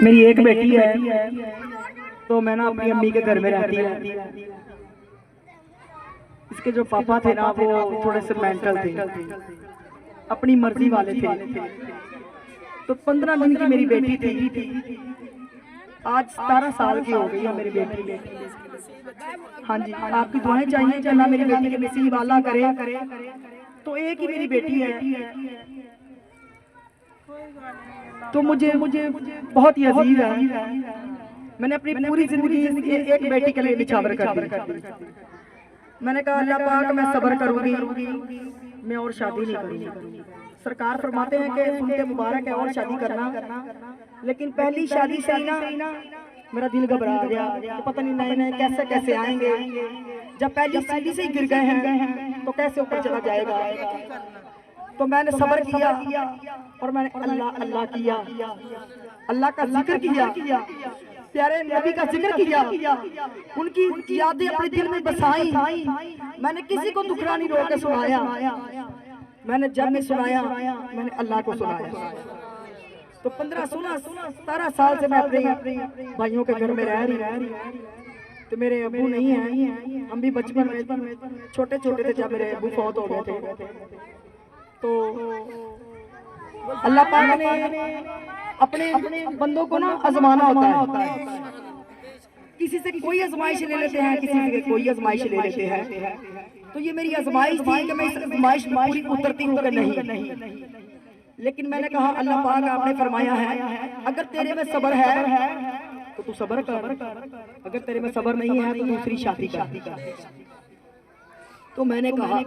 میری ایک بیٹی ہے تو میں نا اپنی امی کے گھر میں رہتی ہے. اس کے جو پاپا تھے نا وہ تھوڑے سے مینٹل تھے, اپنی مرضی والے تھے. تو 15 دن کی میری بیٹی تھی, آج 17 سال کی ہو گئی ہے میری بیٹی. ہاں جی, آپ کی دعائیں چاہیے کہ اللہ میری بیٹی کے نصیب اعلیٰ کرے. تو ایک ہی میری بیٹی ہے تو مجھے بہت ہی عزیز ہے. میں نے اپنی پوری زندگی ایک بیٹی کے لیے نچھاور کر دی. میں نے کہا اللہ پاک میں صبر کروں گی, میں اور شادی نہیں کروں گی. سرکار فرماتے ہیں کہ سنتے مبارک ہے اور شادی کرنا, لیکن پہلی شادی سے ہی نا میرا دل گھبرا گیا. پتہ نہیں نئے نئے کیسے کیسے آئیں گے. جب پہلی شادی سے ہی گر گئے ہیں تو کیسے اوپر چلا جائے گا. تو میں نے صبر کیا اور میں نے اللہ اللہ کیا, اللہ کا ذکر کیا, پیارے نبی کا ذکر کیا, ان کی یادیں اپنے دل میں بسائی. میں نے کسی کو دکھڑا نہیں رو کے سنایا. میں نے جب میں سنایا میں نے اللہ کو سنایا. تو 15 16 17 سال سے میں اپنے بھائیوں کے گھر میں رہ رہی. تو میرے ابو نہیں ہیں, ہم بھی بچپن میں چھوٹے چھوٹے تھے جب میرے ابو فوت ہو گئے تھے. تو اللہ پاک نے اپنے بندوں کو نا آزمانا ہوتا ہے. کسی سے کوئی آزمائش لے لیتے ہیں, کسی سے کوئی آزمائش لے لیتے ہیں. تو یہ میری آزمائش تھی کہ میں اس آزمائش میں پوری اترتی ہوں کہ نہیں. لیکن میں نے کہا اللہ پاک آپ نے فرمایا ہے اگر تیرے میں صبر ہے تو صبر کر, اگر تیرے میں صبر نہیں ہے تو دوسری شادی کر. تو میں نے کہا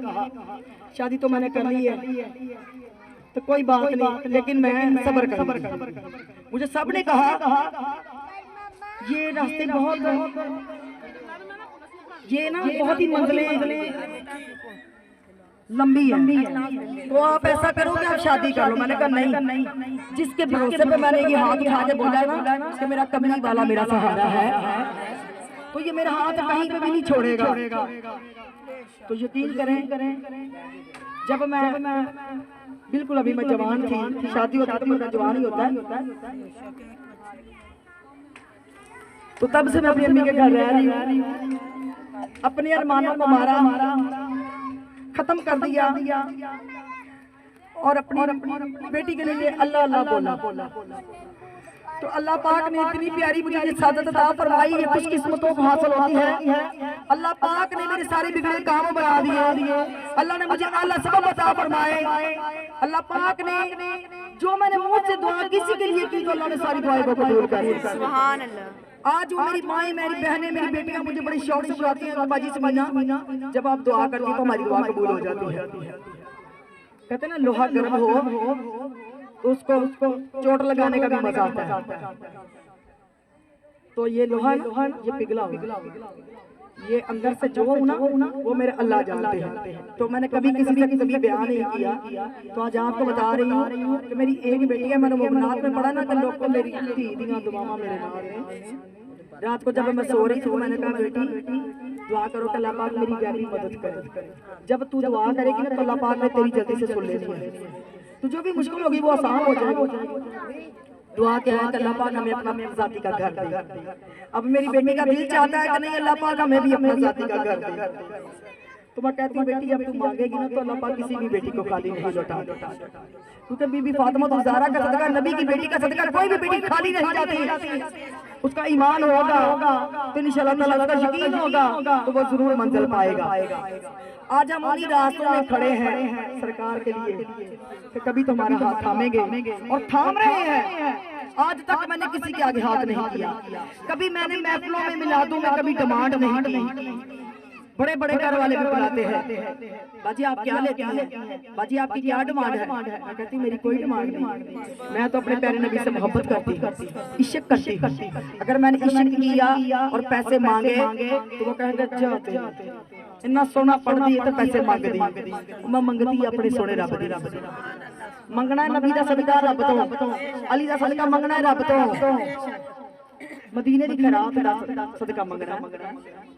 شادی تو میں نے کر لی ہے تو کوئی بات نہیں, لیکن میں صبر کروں. مجھے سب نے کہا یہ راستے یہ نا بہت ہی منزلیں لمبی ہیں, تو آپ ایسا کرو کہ آپ شادی کر لو. میں نے کہا نہیں, جس کے بھروسے پہ میں نے یہ ہاتھ اٹھا کے بولا ہے نا کہ میرا کملی والا میرا سہارا ہے, تو یہ میرا ہاتھ کہیں پہ بھی نہیں چھوڑے گا. تو یقین کریں جب میں بالکل ابھی میں جوان تھی, شادی ہوتا تو میرا جوان ہی ہوتا ہے, تو تب سے میں اپنی امی کے گھر رہ رہی ہوں. اپنے ارمانوں کو مارا, ختم کر دیا اور اپنی بیٹی کے لیے اللہ اللہ بولا. تو اللہ پاک نے اتنی پیاری مجھے سعادت عطا فرمائی, یہ خوش قسمتوں کو حاصل ہوتی ہے. اللہ پاک نے میرے سارے بگڑے کام بنا دیے, اللہ نے مجھے اعلیٰ سبب عطا فرمائے. اللہ پاک نے جو میں نے منہ سے دعا کسی کے لیے کی تو اللہ نے ساری دعائیں کو قبول کر لیا. سبحان اللہ. آج وہ میری مائیں, میری بہنیں, میری بیٹیاں مجھے بڑی شوق سے بلاتی ہیں باجی سمینا جب آپ دعا کرتی ہیں تو ہماری دعا قبول ہو جاتی ہے. کہتے ہیں نا لوہا گرم ہو تو اس کو چوٹ لگانے کا بھی مزہ آتا ہے. تو یہ لوہا یہ پگھلا ہوا, یہ اندر سے جو ہوں نا وہ میرے اللہ جانتے ہیں. تو میں نے کبھی کسی سے کبھی بیان نہیں کیا, تو آج آپ کو بتا رہی ہوں کہ میری ایک بیٹی ہے. میں نے مومنات میں پڑھا نا کہ لوگ کو میری دیدیاں دعاواں میرے نال ہیں. رات کو جب میں سو رہی تھی میں نے کہا بیٹی دعا کرو کہ اللہ پاک میری غیبی مدد کرے. جب تو دعا کرے گی نا تو اللہ پاک نے تیری جلدی سے سن لینی ہے. تو جو بھی مشکل ہوگی وہ آسان ہو جائے گی. دعا کیا ہے کہ اللہ پاک ہمیں اپنا ذاتی کا گھر دے. اب میری بیٹی کا دل چاہتا ہے کہ نہیں اللہ پاک ہمیں بھی اپنا ذاتی کا گھر دے. تو میں کہتی ہوں بیٹی جب تو مانگے گی نا تو اللہ پاک کسی بھی بیٹی کو خالی نہیں لوٹا دیتا, کیونکہ بی بی فاطمہ الزہرا کا صدقہ, نبی کی بیٹی کا صدقہ کوئی بھی بیٹی خالی نہیں جاتی. اس کا ایمان ہوگا تو انشاءاللہ تعالیٰ اس کا یقین ہوگا تو وہ ضرور منزل پائے گا. آج ہم انہی راستوں میں کھڑے ہیں سرکار کے لیے کہ کبھی تمہارا ہاتھ تھامیں گے اور تھام رہے ہیں. آج تک میں نے کسی کے آگے ہاتھ نہیں کیا, کبھی میں نے محفلوں میں میلادوں میں کبھی ڈیمانڈ نہیں کی. بڑے بڑے گھر والے بھی بلاتے ہیں باجی آپ کیا لیتی ہیں, باجی آپ کی کیا ڈیمانڈ ہے. میں کہتی میری کوئی ڈیمانڈ نہیں, میں تو اپنے پیارے نبی سے محبت کرتی, عشق کرتی. اگر میں نے عشق کیا اور پیسے مانگے تو وہ کہیں گے جاتے اتنا سونا پڑھ دی تو پیسے مانگ دی. میں منگتی اپنے سونے رب دی. منگنا ہے نبی دا صدقہ رب تو, علی دا صدقہ منگنا ہے رب تو, مدینے دی خیرات دا صدقہ منگنا,